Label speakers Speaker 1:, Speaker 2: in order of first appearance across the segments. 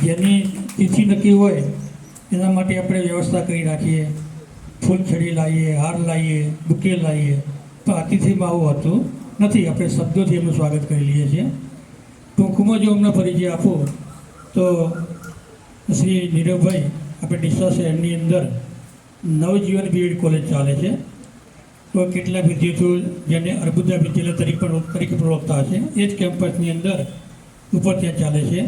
Speaker 1: જેની તિથિ નક્કી હોય એના માટે આપણે વ્યવસ્થા કરી રાખીએ, ફૂલછડી લાવીએ, હાર લાવીએ, બુકે લાવીએ, તો અતિથિમાં આવું હોતું નથી. આપણે શબ્દોથી એમનું સ્વાગત કરી લઈએ છીએ. ટૂંકમાં જો અમને પરિચય આપો તો શ્રી નીરવભાઈ આપણે ડીસા શહેરની અંદર નવજીવન બીએડ કોલેજ ચાલે છે. તો કેટલા વિદ્યાર્થીઓ જેને અર્બુદા વિદ્યાલય તરીકે પણ ઓળખતા હશે, એ જ કેમ્પસની અંદર ઉપર ત્યાં ચાલે છે.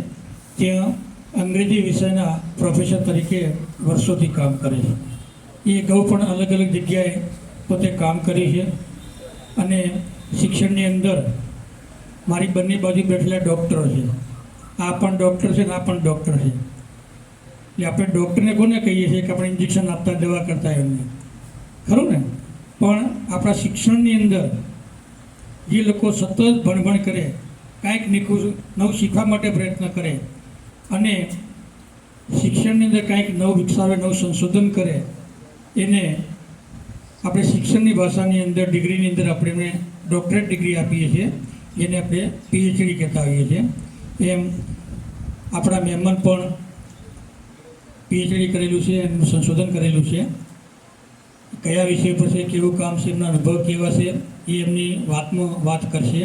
Speaker 1: ત્યાં અંગ્રેજી વિષયના પ્રોફેસર તરીકે વર્ષોથી કામ કરે છે. એ અગાઉ પણ અલગ અલગ જગ્યાએ પોતે કામ કરી છે. અને શિક્ષણની અંદર મારી બંને બાજુ બેઠેલા ડૉક્ટરો છે. આ પણ ડૉક્ટર છે ને આ પણ ડૉક્ટર છે. એટલે આપણે ડૉક્ટરને કોને કહીએ છીએ કે આપણે ઇન્જેક્શન આપતા, દવા કરતા એમને, ખરું ને? પણ આપણા શિક્ષણની અંદર જે લોકો સતત ભણભણ કરે, કાંઈક નવું શીખવા માટે પ્રયત્ન કરે અને શિક્ષણની અંદર કાંઈક નવું વિકસાવે, નવું સંશોધન કરે, એને આપણે શિક્ષણની ભાષાની અંદર, ડિગ્રીની અંદર આપણે એમને ડૉક્ટરેટ ડિગ્રી આપીએ છીએ, જેને આપણે પીએચડી કહેતા હોઈએ છીએ. એમ આપણા મહેમાન પણ પીએચડી કરેલું છે, એમનું સંશોધન કરેલું છે. કયા વિષય પર છે, કેવું કામ છે, એમના અનુભવ કેવા છે, એ એમની વાતમાં વાત કરશે.